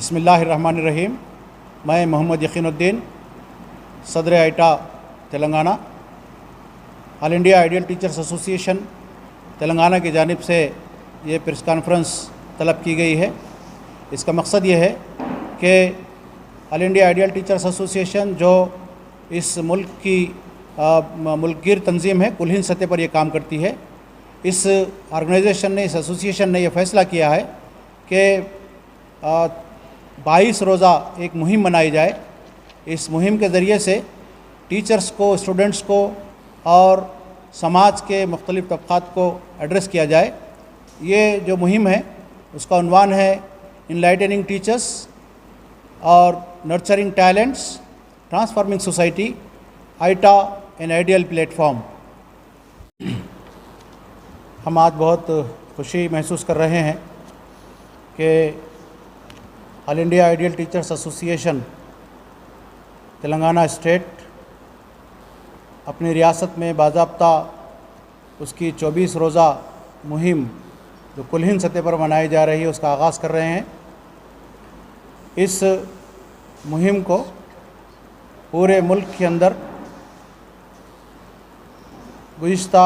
बिस्मिल्लाहिर्रहमानिर्रहीम। मैं मोहम्मद यकीनुद्दीन, सदर AIITA Telangana, all India ideal teachers association Telangana की जानिब से ये प्रेस कॉन्फ्रेंस तलब की गई है। इसका मकसद ये है कि all India ideal teachers association जो इस मुल्क की मुल्कगीर तंजीम है, कुल हिंद सतह पर ये काम करती है। इस ऑर्गेनाइजेशन ने, इस एसोसिएशन ने यह फ़ैसला किया है कि 22 रोज़ा एक मुहिम मनाई जाए। इस मुहिम के ज़रिए से टीचर्स को, स्टूडेंट्स को और समाज के मुख्तलिफ़ तबक़ात को एड्रेस किया जाए। ये जो मुहिम है उसका उन्वान है इनलाइटनिंग टीचर्स और nurturing talents, transforming society, iota an ideal platform. हम आज बहुत खुशी महसूस कर रहे हैं कि all India ideal teachers association Telangana state अपनी रियासत में बाज़ाब्ता उसकी 24 रोज़ा मुहिम जो कुल हिंद सतह पर मनाई जा रही है उसका आगाज़ कर रहे हैं। इस मुहिम को पूरे मुल्क के अंदर गुज़िश्ता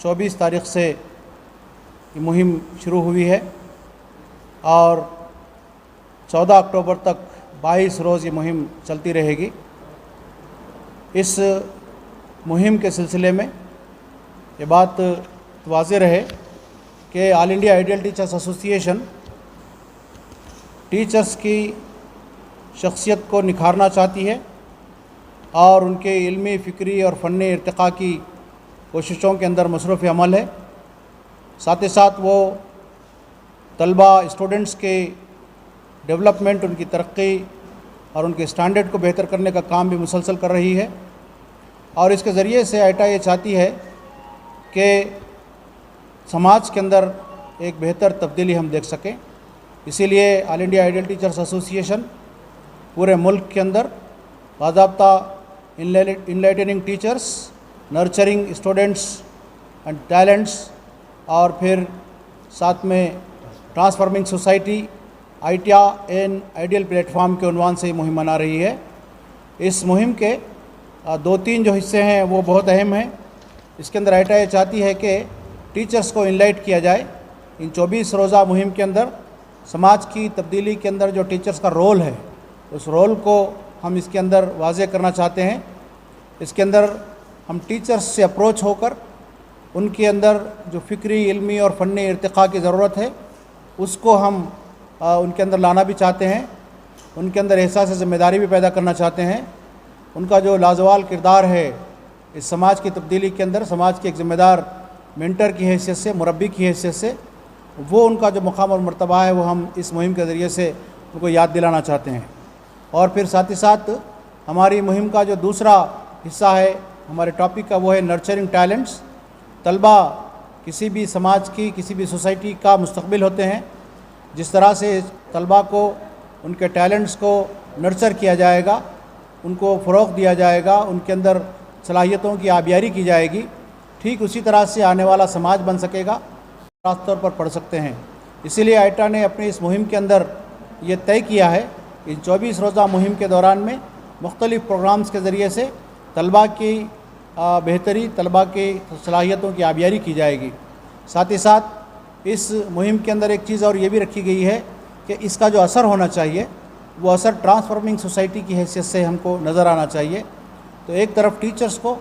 24 तारीख़ से ये मुहिम शुरू हुई है और 14 अक्टूबर तक 22 रोज़ ये मुहिम चलती रहेगी। इस मुहिम के सिलसिले में ये बात वाज़ेह रहे कि all India ideal teachers association teachers की शख्सियत को निखारना चाहती है और उनके इल्मी, फ़िक्री और फ़न्नी इर्तिक़ा की कोशिशों के अंदर मसरूफ़ अमल है। साथ ही साथ वो तलबा, स्टूडेंट्स के डेवलपमेंट, उनकी तरक्की और उनके स्टैंडर्ड को बेहतर करने का काम भी मुसलसल कर रही है। और इसके ज़रिए से आइटा ये चाहती है कि समाज के अंदर एक बेहतर तब्दीली हम देख सकें। इसीलिए all India ideal teachers association पूरे मुल्क के अंदर बाज़ाब्ता enlightening teachers, nurturing students and talents और फिर साथ में transforming society, iota an ideal platform के उन्वान से मुहिम मना रही है। इस मुहिम के 2-3 जो हिस्से हैं वो बहुत अहम हैं। इसके अंदर आइटा ये चाहती है कि टीचर्स को इनलाइट किया जाए। इन 24 रोज़ा मुहिम के अंदर समाज की तब्दीली के अंदर जो टीचर्स का रोल है उस रोल को हम इसके अंदर वाज़ेह करना चाहते हैं। इसके अंदर हम टीचर्स से अप्रोच होकर उनके अंदर जो फ़िक्री, इल्मी और फ़न्नी इर्तिक़ा की ज़रूरत है उसको हम उनके अंदर लाना भी चाहते हैं। उनके अंदर एहसास ज़िम्मेदारी भी पैदा करना चाहते हैं। उनका जो लाजवाल किरदार है इस समाज की तब्दीली के अंदर, समाज के एक ज़िम्मेदार मेंटर की हैसियत से, मुरब्बी की हैसियत से, वो उनका जो मकाम और मर्तबा है वो हम इस मुहिम के ज़रिए से उनको याद दिलाना चाहते हैं। और फिर साथ ही साथ हमारी मुहिम का जो दूसरा हिस्सा है हमारे टॉपिक का, वो है नर्चरिंग टैलेंट्स। तलबा किसी भी समाज की, किसी भी सोसाइटी का मुस्तक़बिल होते हैं। जिस तरह से तलबा को उनके टैलेंट्स को नर्चर किया जाएगा, उनको फ़रोग़ दिया जाएगा, उनके अंदर सलाहियतों की आबियारी की जाएगी, ठीक उसी तरह से आने वाला समाज बन सकेगा, खास तौर पर पढ़ सकते हैं। इसीलिए आइटा ने अपनी इस मुहिम के अंदर ये तय किया है इन 24 रोज़ा मुहिम के दौरान में मुख्तलिफ़ प्रोग्राम्स के ज़रिए से तलबा की बेहतरी, तलबा की सलाहियतों की आबियारी की जाएगी। साथ ही साथ इस मुहिम के अंदर एक चीज़ और ये भी रखी गई है कि इसका जो असर होना चाहिए वो असर ट्रांसफॉर्मिंग सोसाइटी की हैसियत से हमको नज़र आना चाहिए। तो एक तरफ टीचर्स को,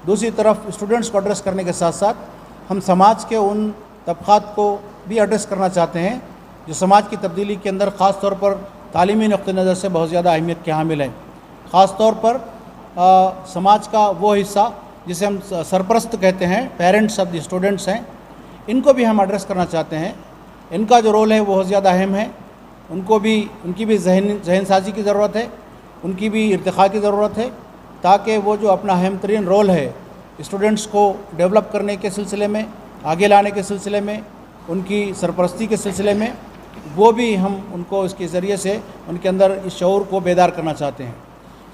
दूसरी तरफ स्टूडेंट्स को एड्रेस करने के साथ साथ हम समाज के उन तबक़ात को भी एड्रेस करना चाहते हैं जो समाज की तब्दीली के अंदर ख़ास तौर पर तालीमी नुक़्ते नज़र से बहुत ज़्यादा अहमियत के हामिल है। ख़ास तौर पर समाज का वो हिस्सा जिसे हम सरपरस्त कहते हैं, पेरेंट्स ऑफ द स्टूडेंट्स हैं, इनको भी हम एड्रेस करना चाहते हैं। इनका जो रोल है वो बहुत ज़्यादा अहम है। उनकी भी जहन साजी की ज़रूरत है, उनकी भी इर्तिक़ा की ज़रूरत है, ताकि वो जो अपना अहम तरीन रोल है स्टूडेंट्स को डेवलप करने के सिलसिले में, आगे लाने के सिलसिले में, उनकी सरपरस्ती के सिलसिले में, वो भी हम उनको इसके ज़रिए से उनके अंदर इस शऊर को बेदार करना चाहते हैं।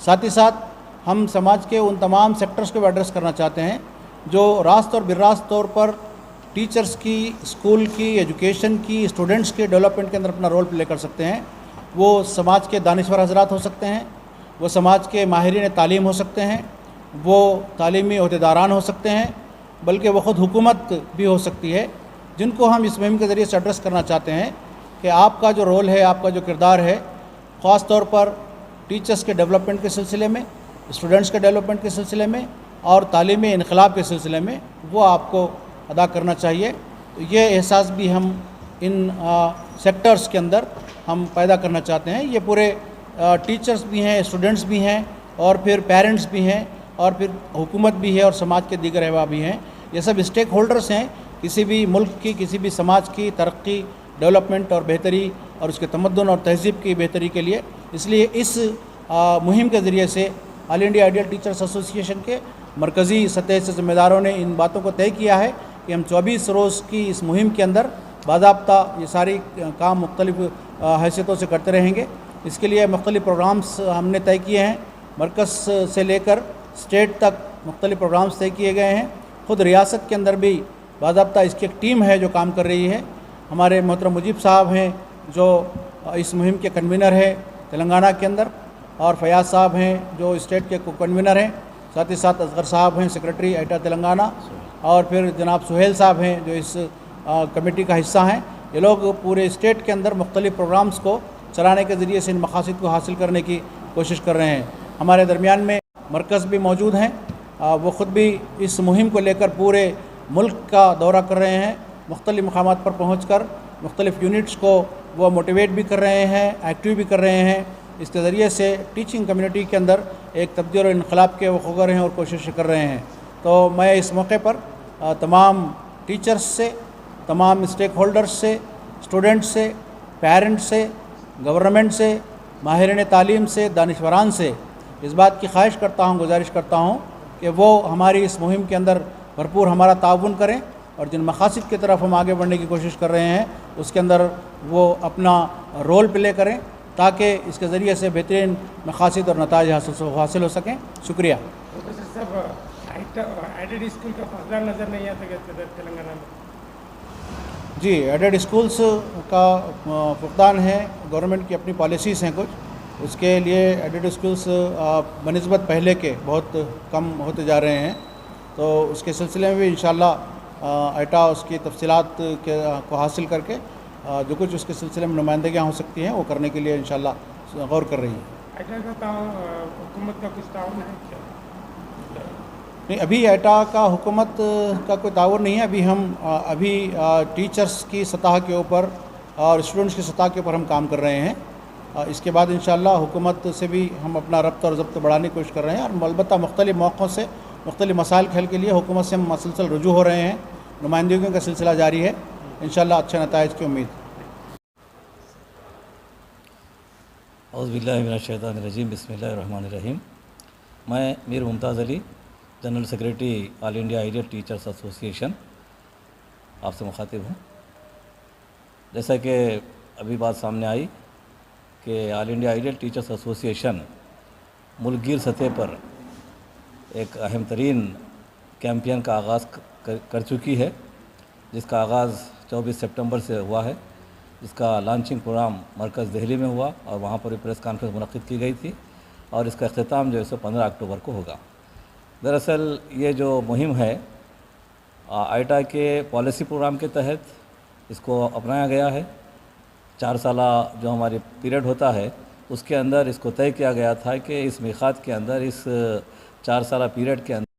साथ ही साथ हम समाज के उन तमाम सेक्टर्स को भी एड्रेस करना चाहते हैं जो रास्त और बिर्रास्त तौर पर टीचर्स की, स्कूल की, एजुकेशन की, स्टूडेंट्स के डेवलपमेंट के अंदर अपना रोल प्ले कर सकते हैं। وہ سماج کے دانشور حضرات ہو سکتے ہیں، وہ سماج کے ماہرین تعلیم ہو سکتے ہیں، وہ تعلیمی عہدیداران ہو سکتے ہیں، بلکہ وہ خود حکومت بھی ہو سکتی ہے، جن کو ہم اس مہم کے ذریعے سے ایڈریس کرنا چاہتے ہیں کہ آپ کا جو رول ہے، آپ کا جو کردار ہے، خاص طور پر ٹیچرز کے ڈیولپمنٹ کے سلسلے میں، اسٹوڈنٹس کے ڈیولپمنٹ کے سلسلے میں اور تعلیمی انقلاب کے سلسلے میں وہ آپ کو ادا کرنا چاہیے۔ تو یہ احساس بھی ہم ان سیکٹرز کے اندر ہم پیدا کرنا چاہتے ہیں۔ یہ پورے ٹیچرز بھی ہیں، اسٹوڈنٹس بھی ہیں، اور پھر پیرنٹس بھی ہیں، اور پھر حکومت بھی ہے، اور سماج کے دیگر احباب بھی ہیں۔ یہ سب اسٹیک ہولڈرز ہیں کسی بھی ملک کی، کسی بھی سماج کی ترقی، ڈیولپمنٹ اور بہتری اور اس کے تمدن اور تہذیب کی بہتری کے لیے۔ اس لیے اس مہم کے ذریعے سے آل انڈیا آئیڈیل ٹیچرز ایسوسی ایشن کے مرکزی سطح سے ذمہ داروں نے ان باتوں کو طے کیا ہے کہ ہم 24 روز کی اس مہم کے اندر باضابطہ یہ ساری کام مختلف حیثیتوں سے کرتے رہیں گے۔ اس کے لیے مختلف پروگرامز ہم نے طے کیے ہیں، مرکز سے لے کر اسٹیٹ تک مختلف پروگرامز طے کیے گئے ہیں۔ خود ریاست کے اندر بھی باضابطہ اس کی ایک ٹیم ہے جو کام کر رہی ہے۔ ہمارے محترم مجیب صاحب ہیں جو اس مہم کے کنوینر ہے تلنگانہ کے اندر، اور فیاض صاحب ہیں جو اسٹیٹ کے کنوینر ہیں، ساتھ ہی ساتھ اصغر صاحب ہیں سیکرٹری ایٹا تلنگانہ، اور پھر جناب سہیل صاحب ہیں جو اس کمیٹی کا حصہ ہیں۔ یہ لوگ پورے اسٹیٹ کے اندر مختلف پروگرامز کو چلانے کے ذریعے سے ان مقاصد کو حاصل کرنے کی کوشش کر رہے ہیں۔ ہمارے درمیان میں مرکز بھی موجود ہیں، وہ خود بھی اس مہم کو لے کر پورے ملک کا دورہ کر رہے ہیں، مختلف مقامات پر پہنچ کر مختلف یونٹس کو وہ موٹیویٹ بھی کر رہے ہیں، ایکٹیو بھی کر رہے ہیں۔ اس کے ذریعے سے ٹیچنگ کمیونٹی کے اندر ایک تبدیل اور انقلاب کے وہ خگر ہیں اور کوششیں کر رہے ہیں۔ تو میں اس موقع پر تمام ٹیچرز سے، تمام اسٹیک ہولڈرز سے، اسٹوڈنٹس سے، پیرنٹس سے، گورنمنٹ سے، ماہرین تعلیم سے، دانشوران سے اس بات کی خواہش کرتا ہوں، گزارش کرتا ہوں کہ وہ ہماری اس مہم کے اندر بھرپور ہمارا تعاون کریں، اور جن مقاصد کی طرف ہم آگے بڑھنے کی کوشش کر رہے ہیں اس کے اندر وہ اپنا رول پلے کریں، تاکہ اس کے ذریعے سے بہترین مقاصد اور نتائج حاصل ہو سکیں۔ شکریہ۔ پروفیسر صاحب، ایڈیڈ اسکول کا فقدان نظر نہیں آتا کہ تلنگانہ میں؟ جی، ایڈیڈ اسکولس کا فقدان ہے، گورنمنٹ کی اپنی پالیسیز ہیں کچھ، اس کے لیے ایڈیڈ اسکولس بنسبت پہلے کے بہت کم ہوتے جا رہے ہیں۔ تو اس کے سلسلے میں بھی انشاءاللہ ایٹا اس کی تفصیلات کو حاصل کر کے جو کچھ اس کے سلسلے میں نمائندگیاں ہو سکتی ہیں وہ کرنے کے لیے انشاءاللہ غور کر رہی ہے۔ ایٹا کا حکومت کا کچھ تعاون ہے کیا؟ نہیں، ابھی ایٹا کا حکومت کا کوئی تعاون نہیں ہے۔ ابھی ٹیچرز کی سطح کے اوپر اور اسٹوڈنٹس کی سطح کے اوپر ہم کام کر رہے ہیں۔ اس کے بعد انشاءاللہ حکومت سے بھی ہم اپنا ربط اور ضبط بڑھانے کی کوشش کر رہے ہیں، اور البتہ مختلف موقعوں سے مختلف مسائل کے حل کے لیے حکومت سے ہم مسلسل رجوع ہو رہے ہیں، نمائندگیوں کا سلسلہ جاری ہے، انشاءاللہ اچھے نتائج کی امید۔ اعوذ باللہ من الشیطان الرجیم، بسم اللہ الرحمن الرحیم۔ میں میر ممتاز علی، جنرل سیکریٹری آل انڈیا آئیڈیل ٹیچرز ایسوسی ایشن آپ سے مخاطب ہوں۔ جیسا کہ ابھی بات سامنے آئی کہ آل انڈیا آئیڈیل ٹیچرز ایسوسی ایشن ملک گیر سطح پر ایک اہم ترین کیمپین کا آغاز کر چکی ہے، جس کا آغاز 24 سپٹمبر سے ہوا ہے، جس کا لانچنگ پروگرام مرکز دہلی میں ہوا اور وہاں پر پریس کانفرنس منعقد کی گئی تھی، اور اس کا اختتام جو ہے سو 15 اکتوبر کو ہوگا۔ دراصل یہ جو مہم ہے ایٹا کے پالیسی پروگرام کے تحت اس کو اپنایا گیا ہے۔ 4 سالہ جو ہماری پیریڈ ہوتا ہے اس کے اندر اس کو طے کیا گیا تھا کہ اس میقات کے اندر، اس 4 سالہ پیریڈ کے اندر